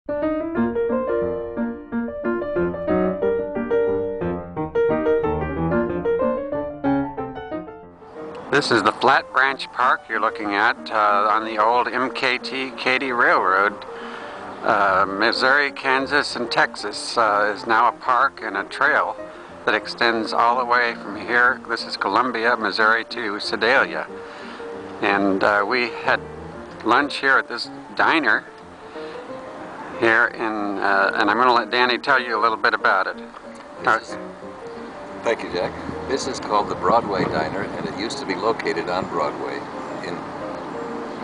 This is the Flat Branch Park you're looking at on the old MKT Katy Railroad. Missouri, Kansas, and Texas is now a park and a trail that extends all the way from here. This is Columbia, Missouri, to Sedalia. And we had lunch here at this diner here in, and I'm going to let Danny tell you a little bit about it. Thank you, Jack. This is called the Broadway Diner, and it used to be located on Broadway in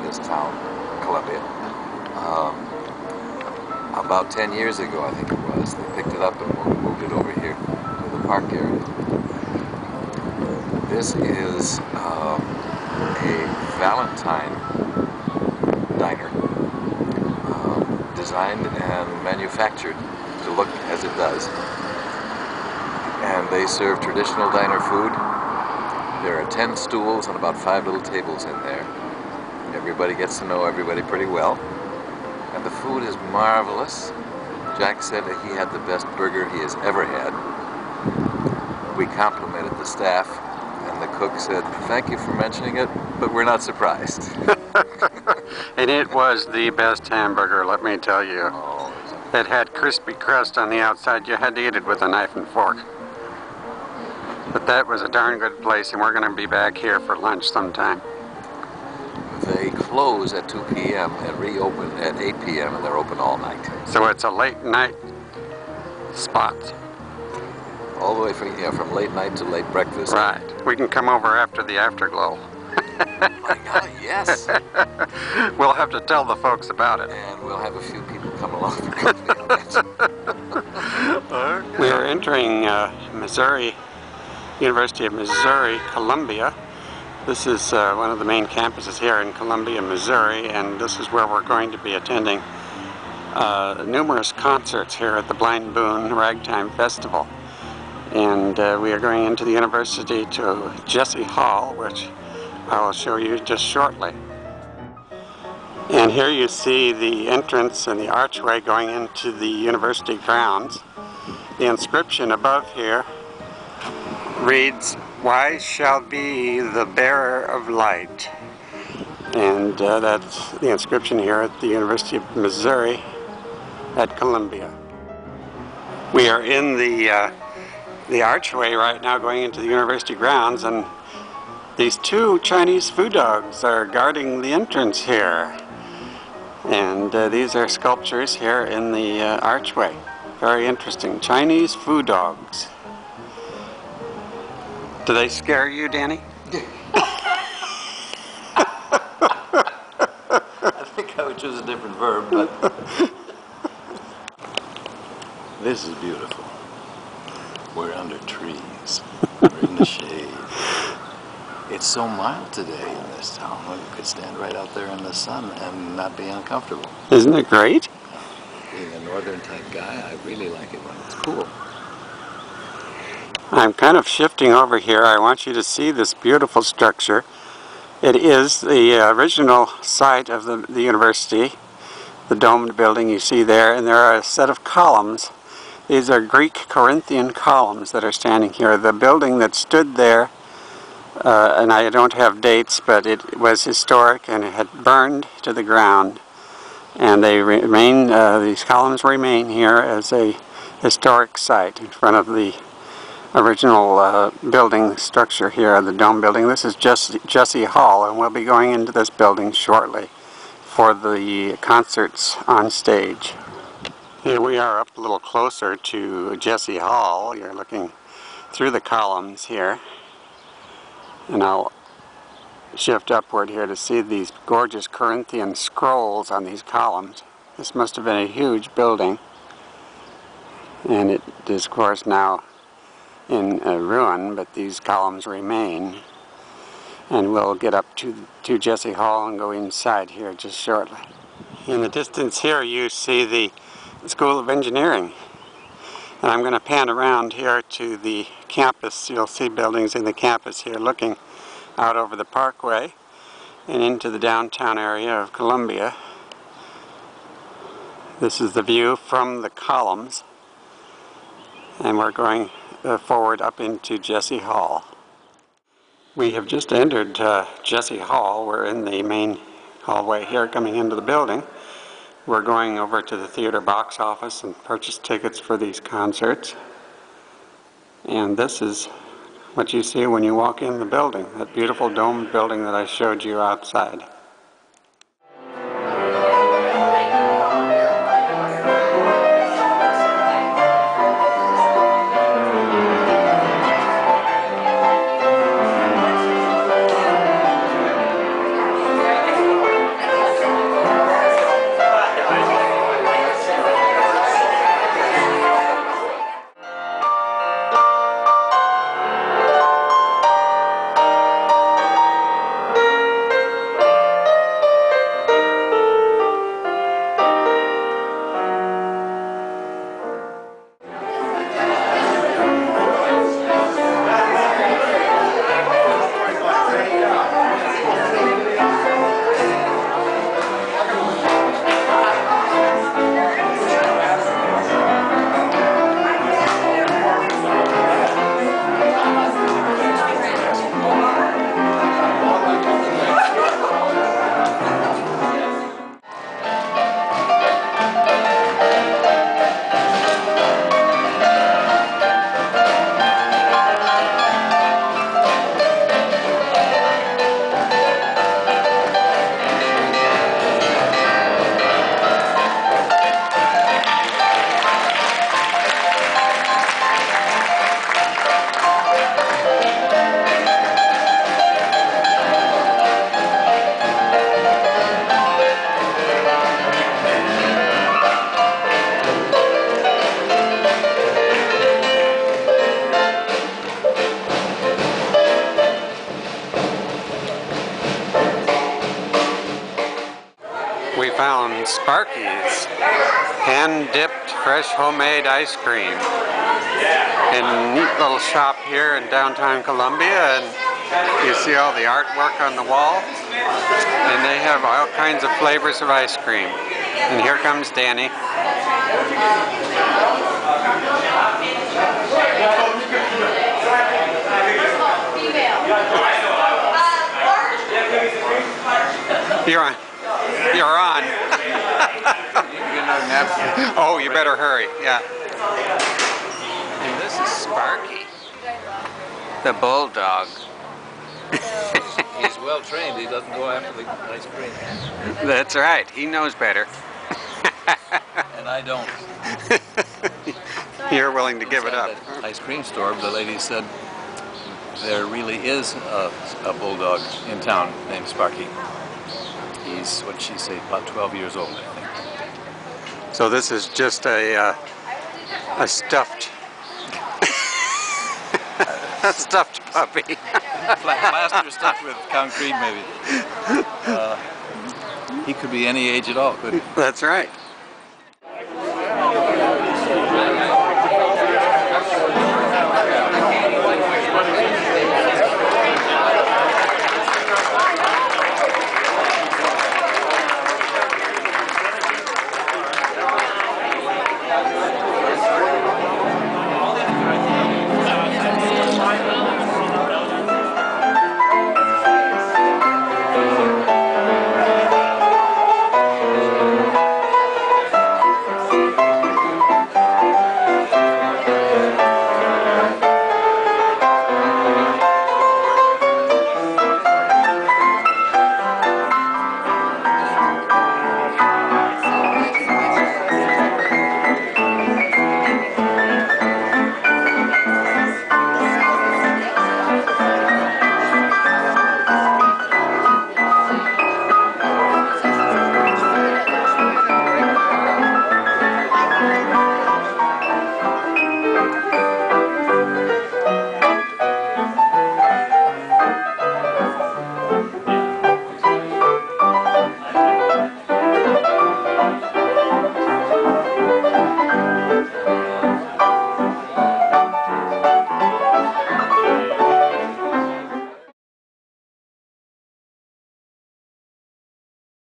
this town, Columbia. About 10 years ago, I think it was, they picked it up and moved it over here to the park area. This is a Valentine diner, designed and manufactured to look as it does. And they serve traditional diner food. There are 10 stools and about 5 little tables in there. Everybody gets to know everybody pretty well. And the food is marvelous. Jack said that he had the best burger he has ever had. We complimented the staff, and the cook said, "Thank you for mentioning it, but we're not surprised." And it was the best hamburger, let me tell you. Oh, it had crispy crust on the outside. You had to eat it with a knife and fork. But that was a darn good place, and we're going to be back here for lunch sometime. They close at 2 p.m. and reopen at 8 p.m. and they're open all night. So it's a late night spot. All the way from late night to late breakfast. Right. We can come over after the afterglow. My God, yes. We'll have to tell the folks about it. And we'll have a few people come along for company on that. Okay. We are entering Missouri, University of Missouri, Columbia. This is one of the main campuses here in Columbia, Missouri, and this is where we're going to be attending numerous concerts here at the Blind Boon Ragtime Festival. And we are going into the university to Jesse Hall, which I will show you just shortly. And here you see the entrance and the archway going into the university grounds. The inscription above here reads, "Why shall be the bearer of light?" And that's the inscription here at the University of Missouri at Columbia. We are in the archway right now going into the university grounds, and these two Chinese food dogs are guarding the entrance here. And these are sculptures here in the archway. Very interesting. Chinese food dogs. Do they scare you, Danny? I think I would choose a different verb, but this is beautiful. We're under trees. We're in the shade. It's so mild today in this town. We could stand right out there in the sun and not be uncomfortable. Isn't it great? Being a northern type guy, I really like it when it's cool. I'm kind of shifting over here. I want you to see this beautiful structure. It is the original site of the university, the domed building you see there, and there are a set of columns. These are Greek Corinthian columns that are standing here. The building that stood there, and I don't have dates, but it was historic and it had burned to the ground. And they remain, these columns remain here as a historic site in front of the original building structure here, the dome building. This is Jesse Hall, and we'll be going into this building shortly for the concerts on stage. Here we are up a little closer to Jesse Hall. You're looking through the columns here, and I'll shift upward here to see these gorgeous Corinthian scrolls on these columns. This must have been a huge building, and it is of course now in ruin, but these columns remain. And we'll get up to Jesse Hall and go inside here just shortly. In the distance here you see the School of Engineering. And I'm going to pan around here to the campus. You'll see buildings in the campus here looking out over the parkway and into the downtown area of Columbia. This is the view from the columns, and we're going forward up into Jesse Hall. We have just entered Jesse Hall. We're in the main hallway here coming into the building. We're going over to the theater box office and purchase tickets for these concerts. And this is what you see when you walk in the building, that beautiful domed building that I showed you outside. We found Sparky's hand-dipped fresh homemade ice cream in a neat little shop here in downtown Columbia, and you see all the artwork on the wall, and they have all kinds of flavors of ice cream. And here comes Danny. You're on. You're on. Oh, you better hurry. Yeah. And this is Sparky, the bulldog. He's well trained. He doesn't go after the ice cream. That's right. He knows better. And I don't. You're willing to give it up. At that ice cream store, the lady said there really is a bulldog in town named Sparky. He's, what'd she say, about 12 years old, I think. So this is just a stuffed, a stuffed puppy. Plaster stuffed with concrete, maybe. He could be any age at all, couldn't he? That's right.